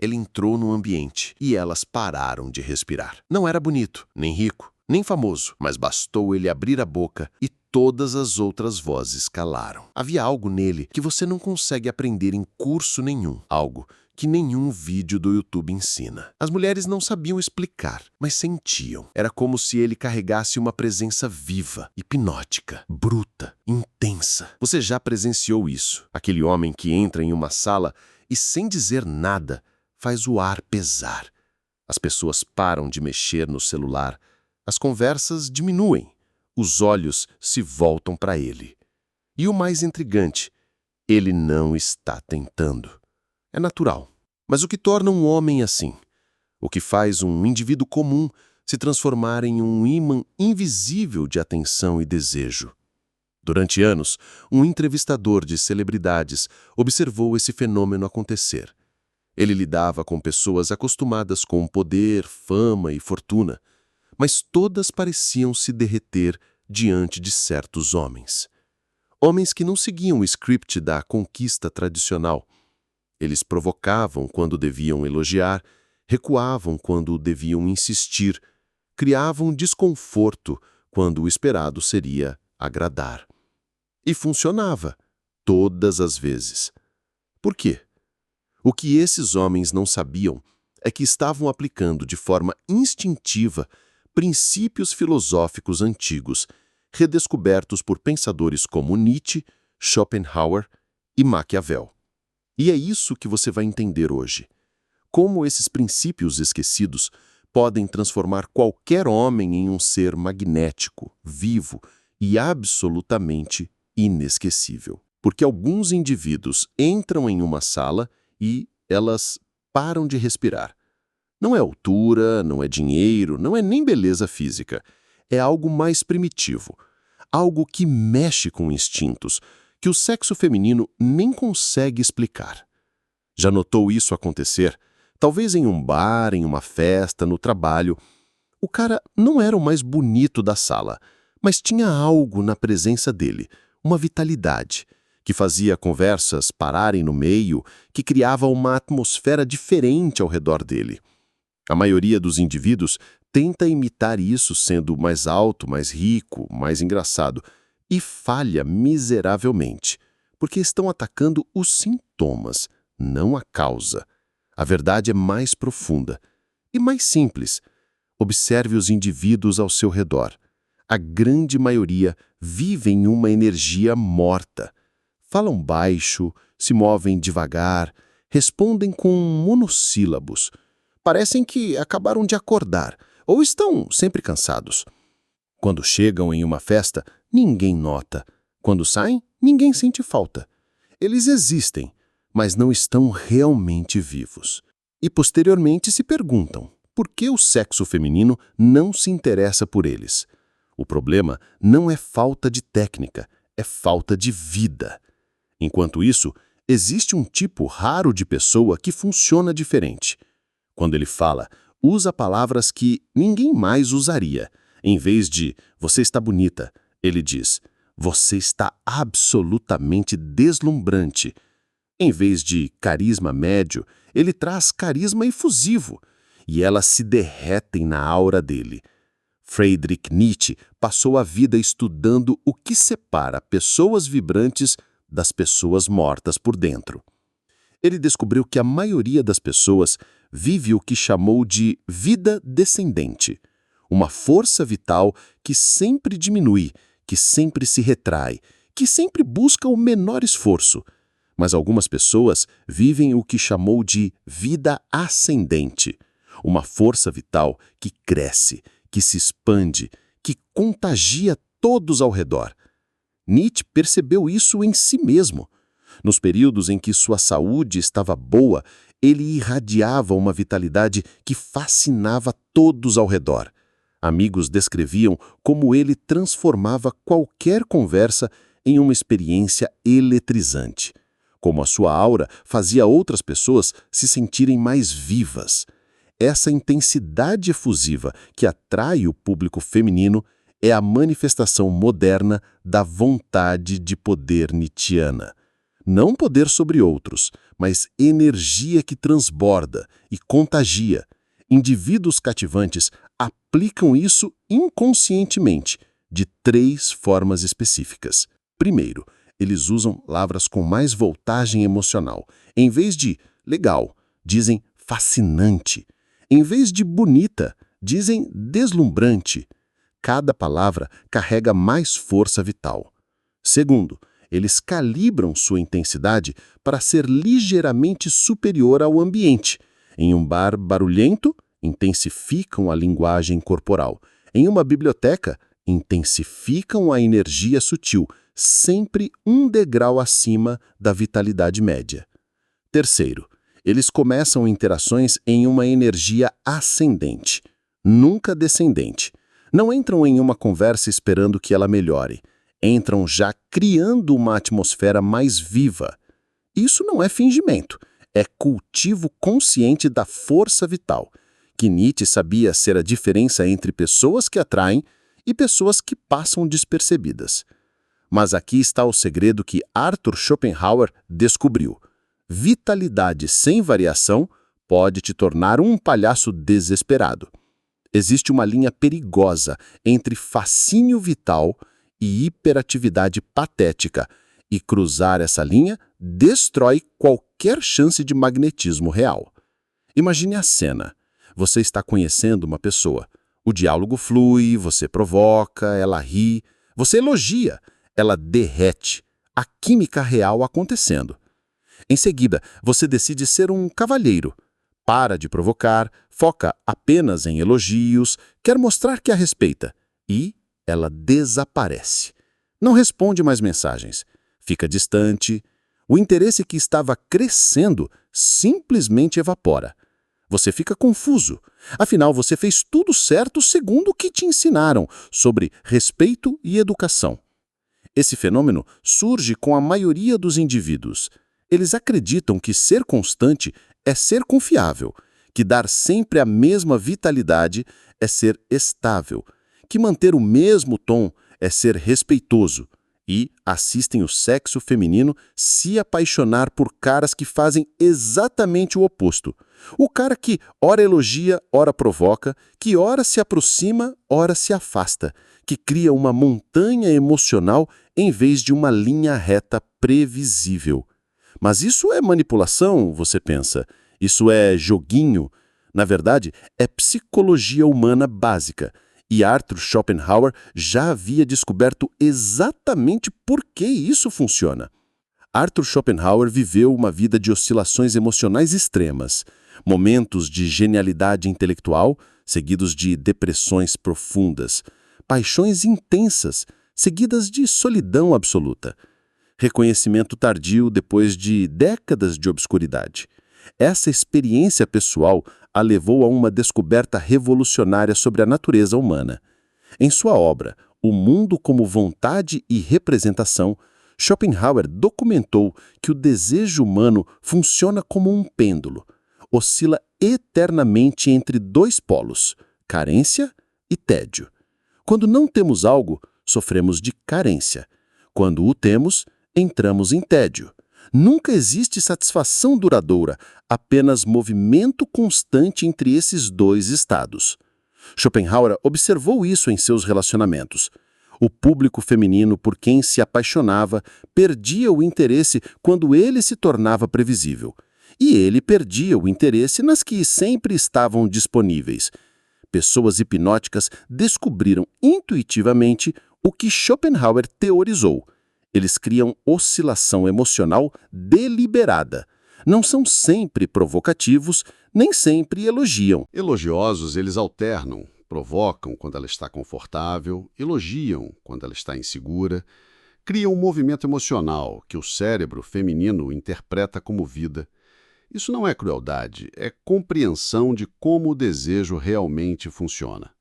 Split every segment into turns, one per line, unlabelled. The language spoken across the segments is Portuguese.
Ele entrou no ambiente e elas pararam de respirar. Não era bonito, nem rico, nem famoso, mas bastou ele abrir a boca e todas as outras vozes calaram. Havia algo nele que você não consegue aprender em curso nenhum, algo que nenhum vídeo do YouTube ensina. As mulheres não sabiam explicar, mas sentiam. Era como se ele carregasse uma presença viva, hipnótica, bruta, intensa. Você já presenciou isso? Aquele homem que entra em uma sala e, sem dizer nada, faz o ar pesar. As pessoas param de mexer no celular. As conversas diminuem. Os olhos se voltam para ele. E o mais intrigante, ele não está tentando. É natural. Mas o que torna um homem assim? O que faz um indivíduo comum se transformar em um ímã invisível de atenção e desejo? Durante anos, um entrevistador de celebridades observou esse fenômeno acontecer. Ele lidava com pessoas acostumadas com poder, fama e fortuna, mas todas pareciam se derreter diante de certos homens. Homens que não seguiam o script da conquista tradicional. Eles provocavam quando deviam elogiar, recuavam quando deviam insistir, criavam desconforto quando o esperado seria agradar. E funcionava, todas as vezes. Por quê? O que esses homens não sabiam é que estavam aplicando de forma instintiva princípios filosóficos antigos, redescobertos por pensadores como Nietzsche, Schopenhauer e Maquiavel. E é isso que você vai entender hoje. Como esses princípios esquecidos podem transformar qualquer homem em um ser magnético, vivo e absolutamente inesquecível. Porque alguns indivíduos entram em uma sala e elas param de respirar. Não é altura, não é dinheiro, não é nem beleza física. É algo mais primitivo. Algo que mexe com instintos, que o sexo feminino nem consegue explicar. Já notou isso acontecer? Talvez em um bar, em uma festa, no trabalho. O cara não era o mais bonito da sala, mas tinha algo na presença dele, uma vitalidade, que fazia conversas pararem no meio, que criava uma atmosfera diferente ao redor dele. A maioria dos indivíduos tenta imitar isso sendo mais alto, mais rico, mais engraçado, e falha miseravelmente, porque estão atacando os sintomas, não a causa. A verdade é mais profunda e mais simples. Observe os indivíduos ao seu redor. A grande maioria vive em uma energia morta. Falam baixo, se movem devagar, respondem com monossílabos. Parecem que acabaram de acordar ou estão sempre cansados. Quando chegam em uma festa, ninguém nota. Quando saem, ninguém sente falta. Eles existem, mas não estão realmente vivos. E posteriormente se perguntam por que o sexo feminino não se interessa por eles. O problema não é falta de técnica, é falta de vida. Enquanto isso, existe um tipo raro de pessoa que funciona diferente. Quando ele fala, usa palavras que ninguém mais usaria. Em vez de "você está bonita", ele diz "você está absolutamente deslumbrante". Em vez de carisma médio, ele traz carisma efusivo, e elas se derretem na aura dele. Friedrich Nietzsche passou a vida estudando o que separa pessoas vibrantes das pessoas mortas por dentro. Ele descobriu que a maioria das pessoas vive o que chamou de vida descendente, uma força vital que sempre diminui, que sempre se retrai, que sempre busca o menor esforço. Mas algumas pessoas vivem o que chamou de vida ascendente, uma força vital que cresce, que se expande, que contagia todos ao redor. Nietzsche percebeu isso em si mesmo. Nos períodos em que sua saúde estava boa, ele irradiava uma vitalidade que fascinava todos ao redor. Amigos descreviam como ele transformava qualquer conversa em uma experiência eletrizante. Como a sua aura fazia outras pessoas se sentirem mais vivas. Essa intensidade efusiva que atrai o público feminino é a manifestação moderna da vontade de poder nietzschiana. Não poder sobre outros, mas energia que transborda e contagia. Indivíduos cativantes aplicam isso inconscientemente, de 3 formas específicas. Primeiro, eles usam palavras com mais voltagem emocional. Em vez de legal, dizem fascinante. Em vez de bonita, dizem deslumbrante. Cada palavra carrega mais força vital. Segundo, eles calibram sua intensidade para ser ligeiramente superior ao ambiente. Em um bar barulhento, intensificam a linguagem corporal. Em uma biblioteca, intensificam a energia sutil, sempre um degrau acima da vitalidade média. Terceiro, eles começam interações em uma energia ascendente, nunca descendente. Não entram em uma conversa esperando que ela melhore. Entram já criando uma atmosfera mais viva. Isso não é fingimento, é cultivo consciente da força vital, que Nietzsche sabia ser a diferença entre pessoas que atraem e pessoas que passam despercebidas. Mas aqui está o segredo que Arthur Schopenhauer descobriu. Vitalidade sem variação pode te tornar um palhaço desesperado. Existe uma linha perigosa entre fascínio vital e hiperatividade patética, e cruzar essa linha destrói qualquer chance de magnetismo real. Imagine a cena. Você está conhecendo uma pessoa. O diálogo flui, você provoca, ela ri, você elogia, ela derrete. A química real acontecendo. Em seguida, você decide ser um cavalheiro. Para de provocar, foca apenas em elogios, quer mostrar que a respeita. E ela desaparece. Não responde mais mensagens. Fica distante. O interesse que estava crescendo simplesmente evapora. Você fica confuso. Afinal, você fez tudo certo segundo o que te ensinaram sobre respeito e educação. Esse fenômeno surge com a maioria dos indivíduos. Eles acreditam que ser constante é ser confiável, que dar sempre a mesma vitalidade é ser estável, que manter o mesmo tom é ser respeitoso, e assistem o sexo feminino se apaixonar por caras que fazem exatamente o oposto. O cara que ora elogia, ora provoca, que ora se aproxima, ora se afasta, que cria uma montanha emocional em vez de uma linha reta previsível. Mas isso é manipulação, você pensa? Isso é joguinho? Na verdade, é psicologia humana básica. E Arthur Schopenhauer já havia descoberto exatamente por que isso funciona. Arthur Schopenhauer viveu uma vida de oscilações emocionais extremas, momentos de genialidade intelectual, seguidos de depressões profundas, paixões intensas, seguidas de solidão absoluta, reconhecimento tardio depois de décadas de obscuridade. Essa experiência pessoal a levou a uma descoberta revolucionária sobre a natureza humana. Em sua obra, O Mundo como Vontade e Representação, Schopenhauer documentou que o desejo humano funciona como um pêndulo, oscila eternamente entre 2 polos, carência e tédio. Quando não temos algo, sofremos de carência. Quando o temos, entramos em tédio. Nunca existe satisfação duradoura, apenas movimento constante entre esses 2 estados. Schopenhauer observou isso em seus relacionamentos. O público feminino por quem se apaixonava perdia o interesse quando ele se tornava previsível. E ele perdia o interesse nas que sempre estavam disponíveis. Pessoas hipnóticas descobriram intuitivamente o que Schopenhauer teorizou. Eles criam oscilação emocional deliberada. Não são sempre provocativos, nem sempre elogiam.
Elogiosos, eles alternam, provocam quando ela está confortável, elogiam quando ela está insegura, criam um movimento emocional que o cérebro feminino interpreta como vida. Isso não é crueldade, é compreensão de como o desejo realmente funciona.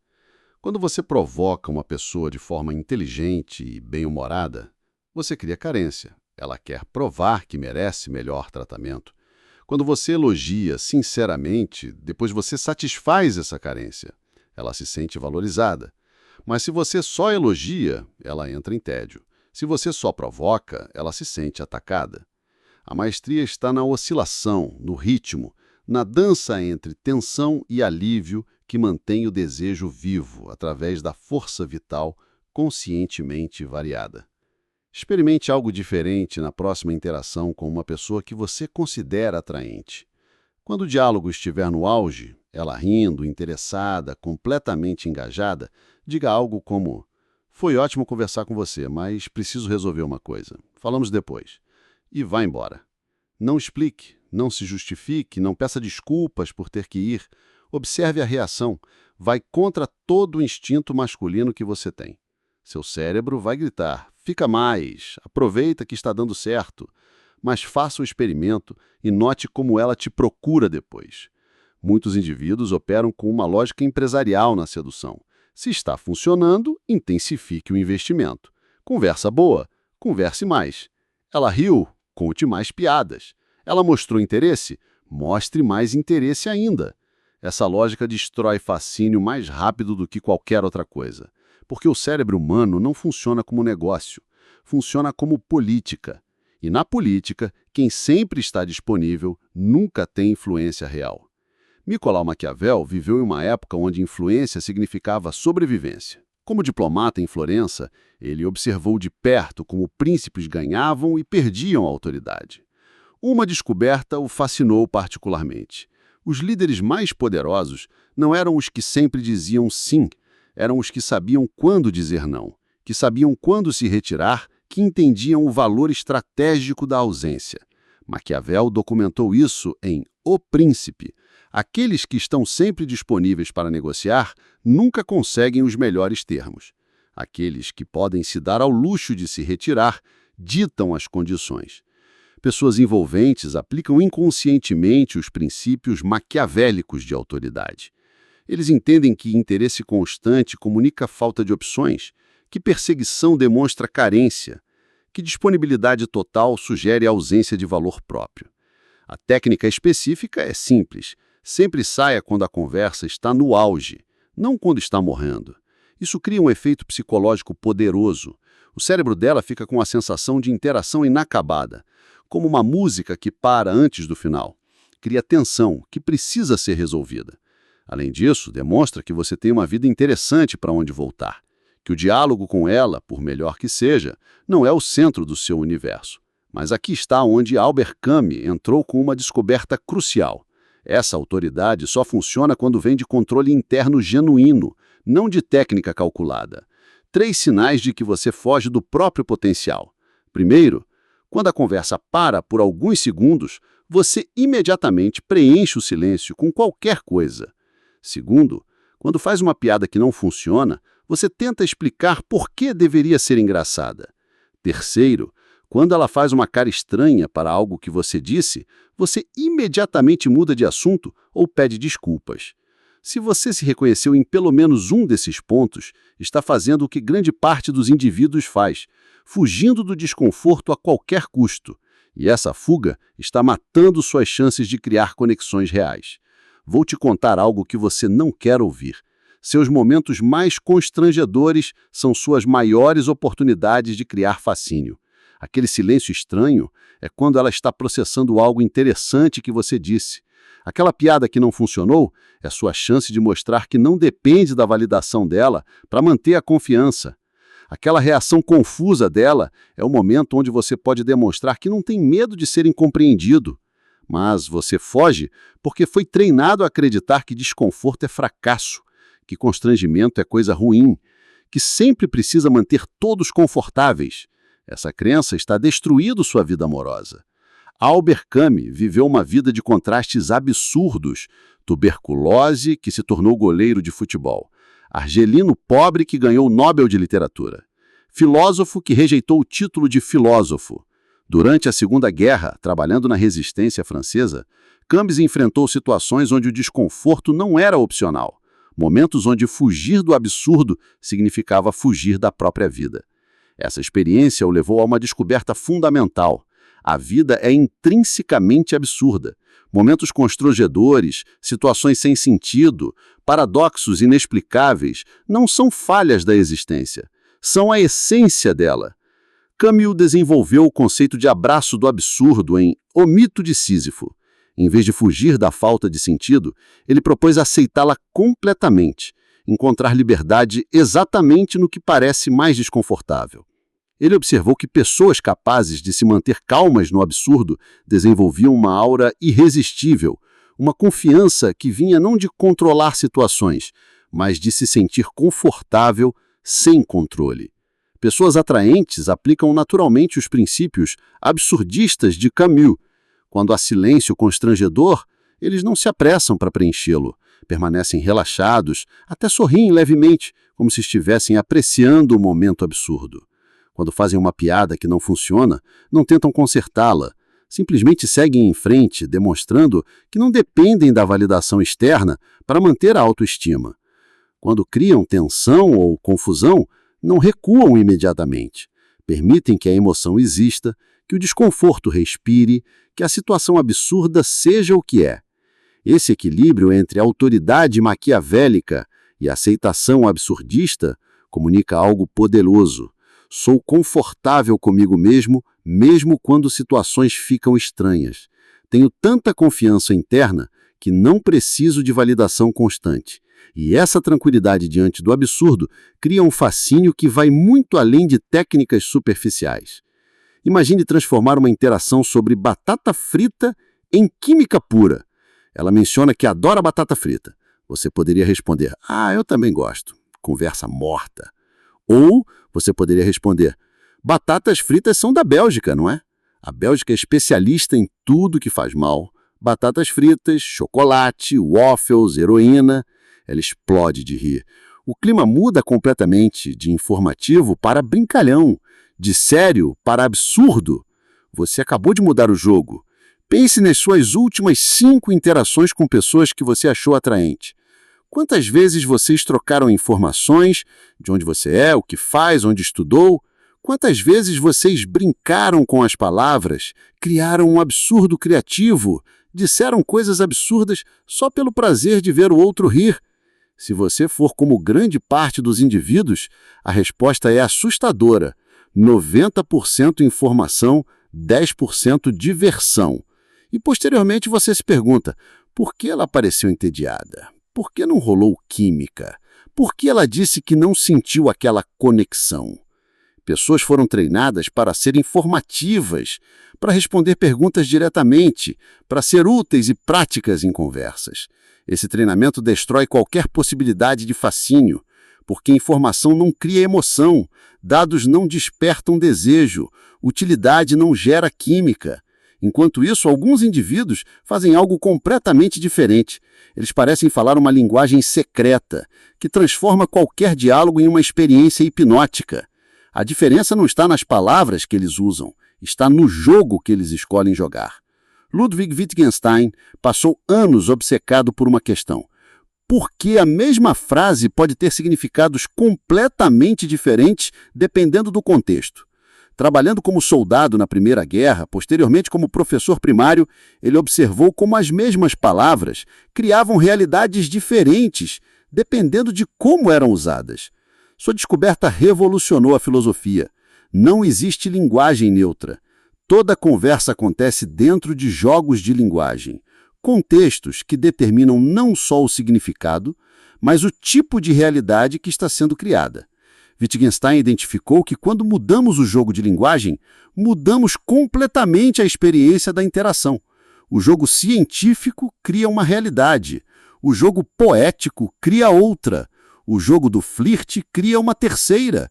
Quando você provoca uma pessoa de forma inteligente e bem-humorada, você cria carência. Ela quer provar que merece melhor tratamento. Quando você elogia sinceramente, depois você satisfaz essa carência. Ela se sente valorizada. Mas se você só elogia, ela entra em tédio. Se você só provoca, ela se sente atacada. A maestria está na oscilação, no ritmo, na dança entre tensão e alívio que mantém o desejo vivo através da força vital conscientemente variada. Experimente algo diferente na próxima interação com uma pessoa que você considera atraente. Quando o diálogo estiver no auge, ela rindo, interessada, completamente engajada, diga algo como: "Foi ótimo conversar com você, mas preciso resolver uma coisa. Falamos depois." E vá embora. Não explique, não se justifique, não peça desculpas por ter que ir. Observe a reação. Vai contra todo o instinto masculino que você tem. Seu cérebro vai gritar: "Fica mais, aproveita que está dando certo." Mas faça o experimento e note como ela te procura depois. Muitos indivíduos operam com uma lógica empresarial na sedução. Se está funcionando, intensifique o investimento. Conversa boa, converse mais. Ela riu, conte mais piadas. Ela mostrou interesse, mostre mais interesse ainda. Essa lógica destrói fascínio mais rápido do que qualquer outra coisa. Porque o cérebro humano não funciona como negócio, funciona como política. E na política, quem sempre está disponível nunca tem influência real. Nicolau Maquiavel viveu em uma época onde influência significava sobrevivência. Como diplomata em Florença, ele observou de perto como príncipes ganhavam e perdiam a autoridade. Uma descoberta o fascinou particularmente. Os líderes mais poderosos não eram os que sempre diziam sim, eram os que sabiam quando dizer não, que sabiam quando se retirar, que entendiam o valor estratégico da ausência. Maquiavel documentou isso em O Príncipe. Aqueles que estão sempre disponíveis para negociar nunca conseguem os melhores termos. Aqueles que podem se dar ao luxo de se retirar ditam as condições. Pessoas envolventes aplicam inconscientemente os princípios maquiavélicos de autoridade. Eles entendem que interesse constante comunica falta de opções, que perseguição demonstra carência, que disponibilidade total sugere ausência de valor próprio. A técnica específica é simples. Sempre saia quando a conversa está no auge, não quando está morrendo. Isso cria um efeito psicológico poderoso. O cérebro dela fica com a sensação de interação inacabada, como uma música que para antes do final. Cria tensão, que precisa ser resolvida. Além disso, demonstra que você tem uma vida interessante para onde voltar, que o diálogo com ela, por melhor que seja, não é o centro do seu universo. Mas aqui está onde Albert Camus entrou com uma descoberta crucial. Essa autoridade só funciona quando vem de controle interno genuíno, não de técnica calculada. 3 sinais de que você foge do próprio potencial. Primeiro, quando a conversa para por alguns segundos, você imediatamente preenche o silêncio com qualquer coisa. Segundo, quando faz uma piada que não funciona, você tenta explicar por que deveria ser engraçada. Terceiro, quando ela faz uma cara estranha para algo que você disse, você imediatamente muda de assunto ou pede desculpas. Se você se reconheceu em pelo menos um desses pontos, está fazendo o que grande parte dos indivíduos faz, fugindo do desconforto a qualquer custo. E essa fuga está matando suas chances de criar conexões reais. Vou te contar algo que você não quer ouvir. Seus momentos mais constrangedores são suas maiores oportunidades de criar fascínio. Aquele silêncio estranho é quando ela está processando algo interessante que você disse. Aquela piada que não funcionou é sua chance de mostrar que não depende da validação dela para manter a confiança. Aquela reação confusa dela é o momento onde você pode demonstrar que não tem medo de ser incompreendido. Mas você foge porque foi treinado a acreditar que desconforto é fracasso, que constrangimento é coisa ruim, que sempre precisa manter todos confortáveis. Essa crença está destruindo sua vida amorosa. Albert Camus viveu uma vida de contrastes absurdos. Tuberculose, que se tornou goleiro de futebol. Argelino pobre, que ganhou o Nobel de Literatura. Filósofo que rejeitou o título de filósofo. Durante a Segunda Guerra, trabalhando na resistência francesa, Camus enfrentou situações onde o desconforto não era opcional. Momentos onde fugir do absurdo significava fugir da própria vida. Essa experiência o levou a uma descoberta fundamental. A vida é intrinsecamente absurda. Momentos constrangedores, situações sem sentido, paradoxos inexplicáveis, não são falhas da existência. São a essência dela. Camus desenvolveu o conceito de abraço do absurdo em O Mito de Sísifo. Em vez de fugir da falta de sentido, ele propôs aceitá-la completamente, encontrar liberdade exatamente no que parece mais desconfortável. Ele observou que pessoas capazes de se manter calmas no absurdo desenvolviam uma aura irresistível, uma confiança que vinha não de controlar situações, mas de se sentir confortável sem controle. Pessoas atraentes aplicam naturalmente os princípios absurdistas de Camus. Quando há silêncio constrangedor, eles não se apressam para preenchê-lo, permanecem relaxados, até sorriem levemente, como se estivessem apreciando o momento absurdo. Quando fazem uma piada que não funciona, não tentam consertá-la, simplesmente seguem em frente, demonstrando que não dependem da validação externa para manter a autoestima. Quando criam tensão ou confusão, não recuam imediatamente. Permitem que a emoção exista, que o desconforto respire, que a situação absurda seja o que é. Esse equilíbrio entre autoridade maquiavélica e aceitação absurdista comunica algo poderoso. Sou confortável comigo mesmo, mesmo quando situações ficam estranhas. Tenho tanta confiança interna que não preciso de validação constante. E essa tranquilidade diante do absurdo cria um fascínio que vai muito além de técnicas superficiais. Imagine transformar uma interação sobre batata frita em química pura. Ela menciona que adora batata frita. Você poderia responder, eu também gosto. Conversa morta. Ou você poderia responder, batatas fritas são da Bélgica, não é? A Bélgica é especialista em tudo que faz mal. Batatas fritas, chocolate, waffles, heroína. Ela explode de rir. O clima muda completamente de informativo para brincalhão, de sério para absurdo. Você acabou de mudar o jogo. Pense nas suas últimas 5 interações com pessoas que você achou atraente. Quantas vezes vocês trocaram informações de onde você é, o que faz, onde estudou? Quantas vezes vocês brincaram com as palavras, criaram um absurdo criativo, disseram coisas absurdas só pelo prazer de ver o outro rir? Se você for como grande parte dos indivíduos, a resposta é assustadora. 90% informação, 10% diversão. E posteriormente você se pergunta, por que ela pareceu entediada? Por que não rolou química? Por que ela disse que não sentiu aquela conexão? Pessoas foram treinadas para ser informativas, para responder perguntas diretamente, para ser úteis e práticas em conversas. Esse treinamento destrói qualquer possibilidade de fascínio, porque informação não cria emoção, dados não despertam desejo, utilidade não gera química. Enquanto isso, alguns indivíduos fazem algo completamente diferente. Eles parecem falar uma linguagem secreta, que transforma qualquer diálogo em uma experiência hipnótica. A diferença não está nas palavras que eles usam, está no jogo que eles escolhem jogar. Ludwig Wittgenstein passou anos obcecado por uma questão. Por que a mesma frase pode ter significados completamente diferentes dependendo do contexto? Trabalhando como soldado na Primeira Guerra, posteriormente como professor primário, ele observou como as mesmas palavras criavam realidades diferentes, dependendo de como eram usadas. Sua descoberta revolucionou a filosofia. Não existe linguagem neutra. Toda conversa acontece dentro de jogos de linguagem, contextos que determinam não só o significado, mas o tipo de realidade que está sendo criada. Wittgenstein identificou que quando mudamos o jogo de linguagem, mudamos completamente a experiência da interação. O jogo científico cria uma realidade. O jogo poético cria outra. O jogo do flerte cria uma terceira.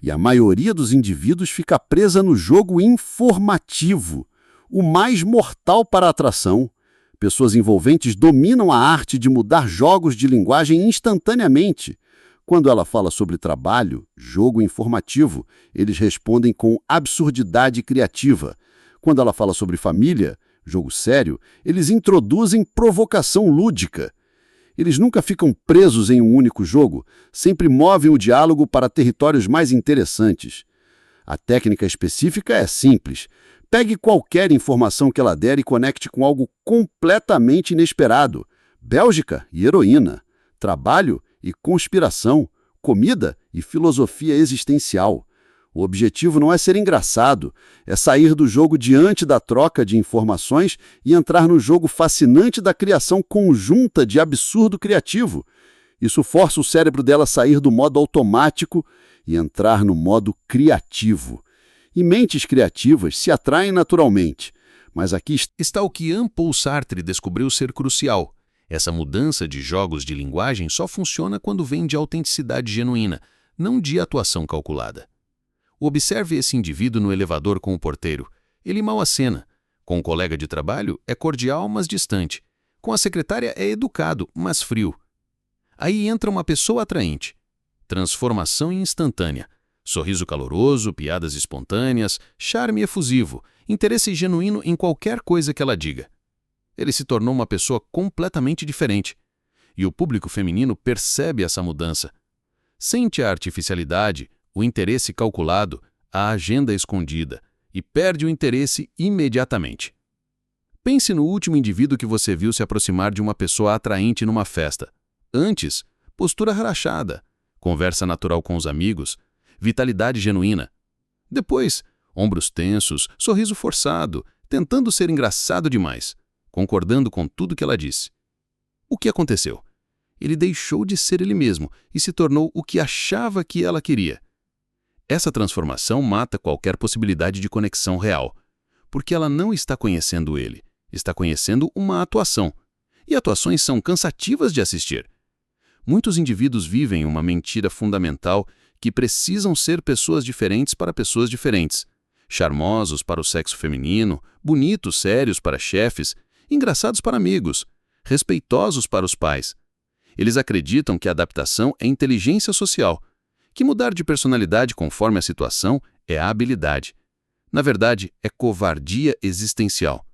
E a maioria dos indivíduos fica presa no jogo informativo, o mais mortal para a atração. Pessoas envolventes dominam a arte de mudar jogos de linguagem instantaneamente. Quando ela fala sobre trabalho, jogo informativo, eles respondem com absurdidade criativa. Quando ela fala sobre família, jogo sério, eles introduzem provocação lúdica. Eles nunca ficam presos em um único jogo, sempre movem o diálogo para territórios mais interessantes. A técnica específica é simples. Pegue qualquer informação que ela der e conecte com algo completamente inesperado. Bélgica e heroína. Trabalho e conspiração. Comida e filosofia existencial. O objetivo não é ser engraçado, é sair do jogo diante da troca de informações e entrar no jogo fascinante da criação conjunta de absurdo criativo. Isso força o cérebro dela a sair do modo automático e entrar no modo criativo. E mentes criativas se atraem naturalmente. Mas aqui
está o que Jean-Paul Sartre descobriu ser crucial. Essa mudança de jogos de linguagem só funciona quando vem de autenticidade genuína, não de atuação calculada. Observe esse indivíduo no elevador com o porteiro. Ele mal acena. Com o colega de trabalho, é cordial, mas distante. Com a secretária, é educado, mas frio. Aí entra uma pessoa atraente. Transformação instantânea. Sorriso caloroso, piadas espontâneas, charme efusivo, interesse genuíno em qualquer coisa que ela diga. Ele se tornou uma pessoa completamente diferente. E o público feminino percebe essa mudança. Sente a artificialidade, o interesse calculado, a agenda escondida, e perde o interesse imediatamente. Pense no último indivíduo que você viu se aproximar de uma pessoa atraente numa festa. Antes, postura relaxada, conversa natural com os amigos, vitalidade genuína. Depois, ombros tensos, sorriso forçado, tentando ser engraçado demais, concordando com tudo que ela disse. O que aconteceu? Ele deixou de ser ele mesmo e se tornou o que achava que ela queria. Essa transformação mata qualquer possibilidade de conexão real, porque ela não está conhecendo ele, está conhecendo uma atuação. E atuações são cansativas de assistir. Muitos indivíduos vivem uma mentira fundamental que precisam ser pessoas diferentes para pessoas diferentes. Charmosos para o sexo feminino, bonitos, sérios para chefes, engraçados para amigos, respeitosos para os pais. Eles acreditam que a adaptação é inteligência social, que mudar de personalidade conforme a situação é a habilidade. Na verdade, é covardia existencial.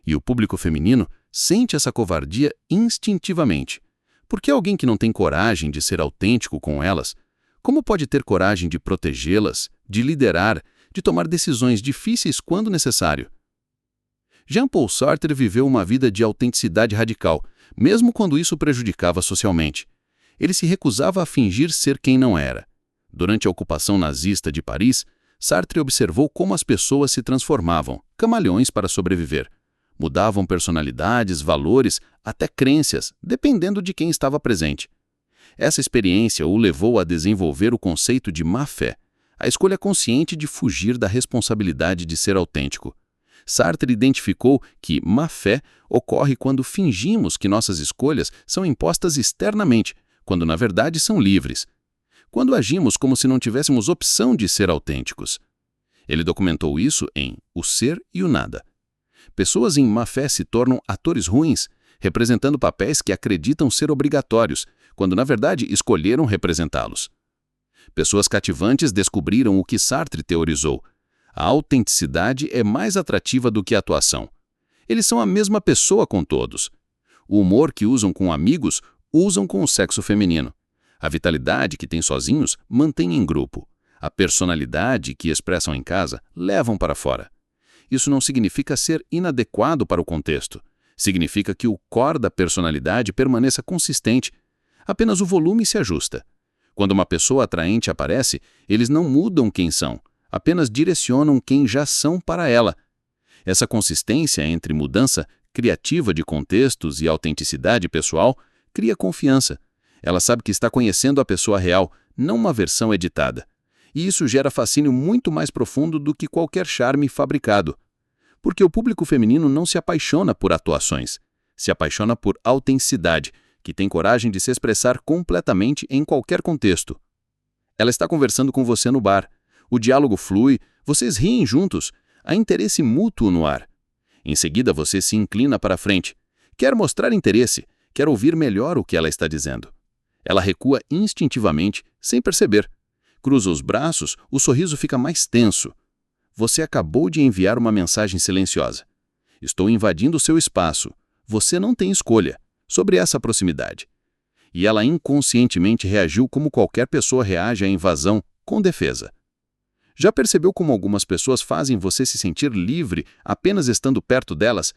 E o público feminino sente essa covardia instintivamente. Porque alguém que não tem coragem de ser autêntico com elas, como pode ter coragem de protegê-las, de liderar, de tomar decisões difíceis quando necessário? Jean-Paul Sartre viveu uma vida de autenticidade radical, mesmo quando isso prejudicava socialmente. Ele se recusava a fingir ser quem não era. Durante a ocupação nazista de Paris, Sartre observou como as pessoas se transformavam, camaleões para sobreviver. Mudavam personalidades, valores, até crenças, dependendo de quem estava presente. Essa experiência o levou a desenvolver o conceito de má-fé, a escolha consciente de fugir da responsabilidade de ser autêntico. Sartre identificou que má-fé ocorre quando fingimos que nossas escolhas são impostas externamente, quando na verdade são livres. Quando agimos como se não tivéssemos opção de ser autênticos. Ele documentou isso em O Ser e o Nada. Pessoas em má-fé se tornam atores ruins, representando papéis que acreditam ser obrigatórios, quando na verdade escolheram representá-los. Pessoas cativantes descobriram o que Sartre teorizou. A autenticidade é mais atrativa do que a atuação. Eles são a mesma pessoa com todos. O humor que usam com amigos, usam com o sexo feminino. A vitalidade que têm sozinhos, mantêm em grupo. A personalidade que expressam em casa, levam para fora. Isso não significa ser inadequado para o contexto. Significa que o core da personalidade permaneça consistente. Apenas o volume se ajusta. Quando uma pessoa atraente aparece, eles não mudam quem são, apenas direcionam quem já são para ela. Essa consistência entre mudança criativa de contextos e autenticidade pessoal cria confiança. Ela sabe que está conhecendo a pessoa real, não uma versão editada. E isso gera fascínio muito mais profundo do que qualquer charme fabricado. Porque o público feminino não se apaixona por atuações, se apaixona por autenticidade, que tem coragem de se expressar completamente em qualquer contexto. Ela está conversando com você no bar. O diálogo flui, vocês riem juntos, há interesse mútuo no ar. Em seguida você se inclina para a frente. Quer mostrar interesse, quer ouvir melhor o que ela está dizendo. Ela recua instintivamente, sem perceber. Cruza os braços, o sorriso fica mais tenso. Você acabou de enviar uma mensagem silenciosa. Estou invadindo o seu espaço. Você não tem escolha sobre essa proximidade. E ela inconscientemente reagiu como qualquer pessoa reage à invasão, com defesa. Já percebeu como algumas pessoas fazem você se sentir livre apenas estando perto delas?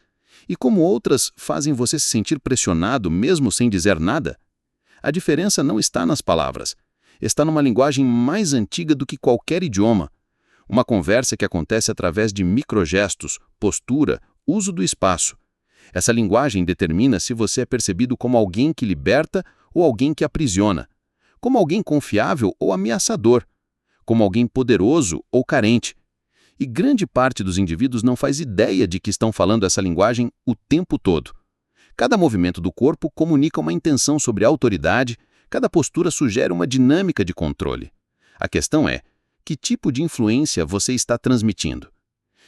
E como outras fazem você se sentir pressionado mesmo sem dizer nada? A diferença não está nas palavras. Está numa linguagem mais antiga do que qualquer idioma. Uma conversa que acontece através de microgestos, postura, uso do espaço. Essa linguagem determina se você é percebido como alguém que liberta ou alguém que aprisiona, como alguém confiável ou ameaçador, como alguém poderoso ou carente. E grande parte dos indivíduos não faz ideia de que estão falando essa linguagem o tempo todo. Cada movimento do corpo comunica uma intenção sobre autoridade, cada postura sugere uma dinâmica de controle. A questão é, que tipo de influência você está transmitindo?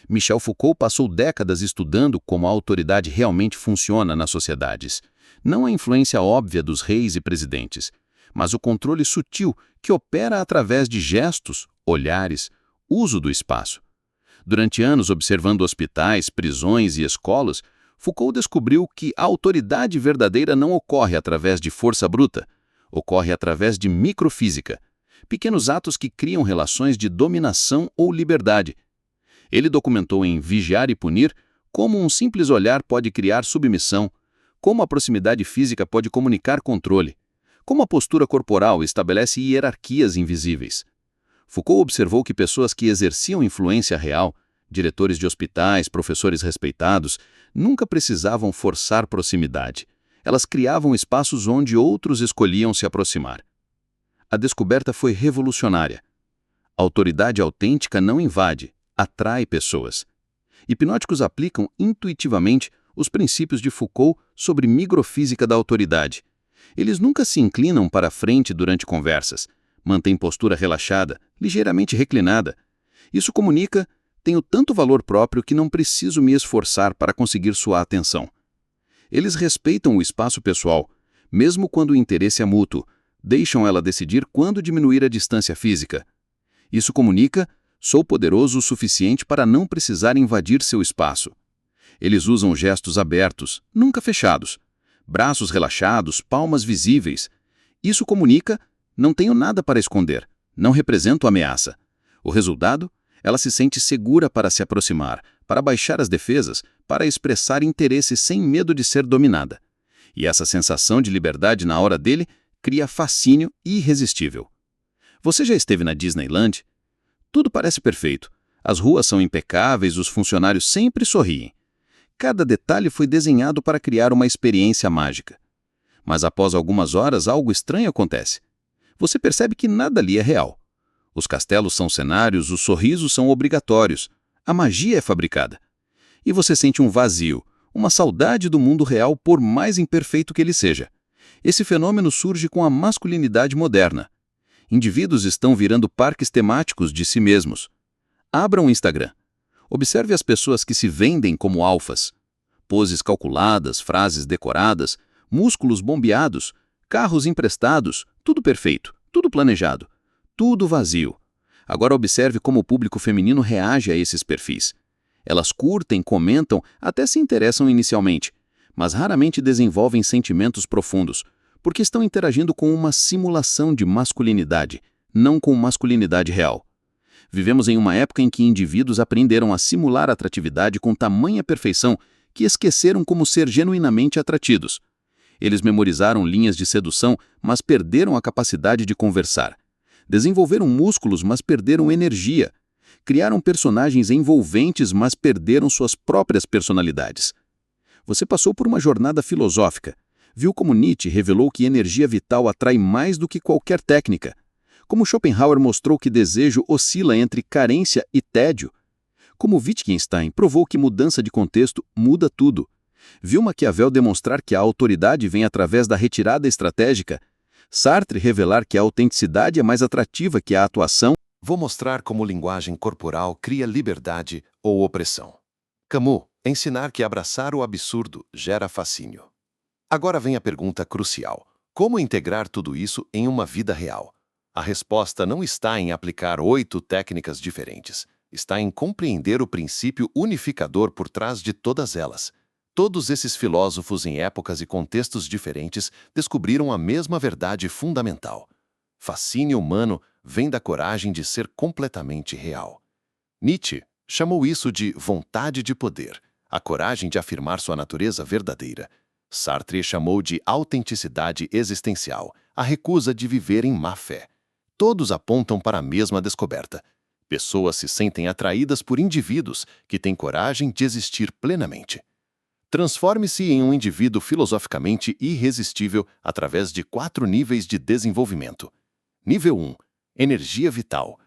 Michel Foucault passou décadas estudando como a autoridade realmente funciona nas sociedades. Não a influência óbvia dos reis e presidentes, mas o controle sutil que opera através de gestos, olhares, uso do espaço. Durante anos observando hospitais, prisões e escolas, Foucault descobriu que a autoridade verdadeira não ocorre através de força bruta, ocorre através de microfísica, pequenos atos que criam relações de dominação ou liberdade. Ele documentou em Vigiar e Punir como um simples olhar pode criar submissão, como a proximidade física pode comunicar controle, como a postura corporal estabelece hierarquias invisíveis. Foucault observou que pessoas que exerciam influência real, diretores de hospitais, professores respeitados, nunca precisavam forçar proximidade. Elas criavam espaços onde outros escolhiam se aproximar. A descoberta foi revolucionária. A autoridade autêntica não invade, atrai pessoas. Hipnóticos aplicam intuitivamente os princípios de Foucault sobre microfísica da autoridade. Eles nunca se inclinam para a frente durante conversas, mantêm postura relaxada, ligeiramente reclinada. Isso comunica: tenho tanto valor próprio que não preciso me esforçar para conseguir sua atenção. Eles respeitam o espaço pessoal, mesmo quando o interesse é mútuo, deixam ela decidir quando diminuir a distância física. Isso comunica: sou poderoso o suficiente para não precisar invadir seu espaço. Eles usam gestos abertos, nunca fechados, braços relaxados, palmas visíveis. Isso comunica: não tenho nada para esconder, não represento ameaça. O resultado? Ela se sente segura para se aproximar, para baixar as defesas, para expressar interesse sem medo de ser dominada. E essa sensação de liberdade na hora dele cria fascínio irresistível. Você já esteve na Disneyland? Tudo parece perfeito. As ruas são impecáveis, os funcionários sempre sorriem. Cada detalhe foi desenhado para criar uma experiência mágica. Mas após algumas horas, algo estranho acontece. Você percebe que nada ali é real. Os castelos são cenários, os sorrisos são obrigatórios. A magia é fabricada. E você sente um vazio, uma saudade do mundo real, por mais imperfeito que ele seja. Esse fenômeno surge com a masculinidade moderna. Indivíduos estão virando parques temáticos de si mesmos. Abra um Instagram. Observe as pessoas que se vendem como alfas. Poses calculadas, frases decoradas, músculos bombeados, carros emprestados, tudo perfeito, tudo planejado, tudo vazio. Agora observe como o público feminino reage a esses perfis. Elas curtem, comentam, até se interessam inicialmente, mas raramente desenvolvem sentimentos profundos, porque estão interagindo com uma simulação de masculinidade, não com masculinidade real. Vivemos em uma época em que indivíduos aprenderam a simular atratividade com tamanha perfeição que esqueceram como ser genuinamente atrativos. Eles memorizaram linhas de sedução, mas perderam a capacidade de conversar. Desenvolveram músculos, mas perderam energia. Criaram personagens envolventes, mas perderam suas próprias personalidades. Você passou por uma jornada filosófica. Viu como Nietzsche revelou que energia vital atrai mais do que qualquer técnica. Como Schopenhauer mostrou que desejo oscila entre carência e tédio. Como Wittgenstein provou que mudança de contexto muda tudo. Viu Maquiavel demonstrar que a autoridade vem através da retirada estratégica. Sartre revelar que a autenticidade é mais atrativa que a atuação.
Vou mostrar como linguagem corporal cria liberdade ou opressão. Camus, ensinar que abraçar o absurdo gera fascínio. Agora vem a pergunta crucial: como integrar tudo isso em uma vida real? A resposta não está em aplicar 8 técnicas diferentes. Está em compreender o princípio unificador por trás de todas elas. Todos esses filósofos em épocas e contextos diferentes descobriram a mesma verdade fundamental. Fascínio humano vem da coragem de ser completamente real. Nietzsche chamou isso de vontade de poder, a coragem de afirmar sua natureza verdadeira. Sartre chamou de autenticidade existencial, a recusa de viver em má fé. Todos apontam para a mesma descoberta. Pessoas se sentem atraídas por indivíduos que têm coragem de existir plenamente. Transforme-se em um indivíduo filosoficamente irresistível através de 4 níveis de desenvolvimento. Nível 1. Energia vital.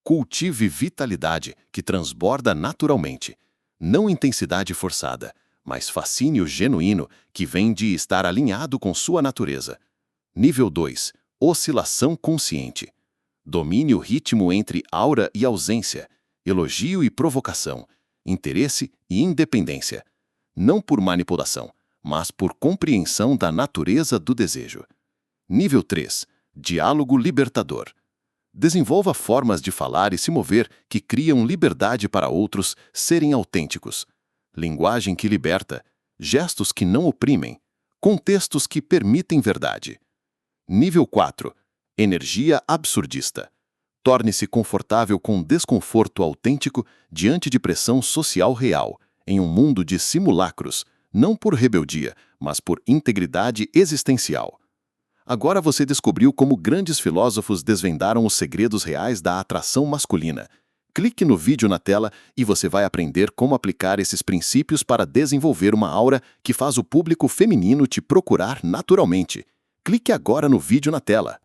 Cultive vitalidade que transborda naturalmente. Não intensidade forçada, mas fascínio genuíno que vem de estar alinhado com sua natureza. Nível 2. Oscilação consciente. Domine o ritmo entre aura e ausência, elogio e provocação, interesse e independência. Não por manipulação, mas por compreensão da natureza do desejo. Nível 3. Diálogo libertador. Desenvolva formas de falar e se mover que criam liberdade para outros serem autênticos. Linguagem que liberta, gestos que não oprimem, contextos que permitem verdade. Nível 4. Energia absurdista. Torne-se confortável com desconforto autêntico diante de pressão social real, em um mundo de simulacros, não por rebeldia, mas por integridade existencial. Agora você descobriu como grandes filósofos desvendaram os segredos reais da atração masculina. Clique no vídeo na tela e você vai aprender como aplicar esses princípios para desenvolver uma aura que faz o público feminino te procurar naturalmente. Clique agora no vídeo na tela.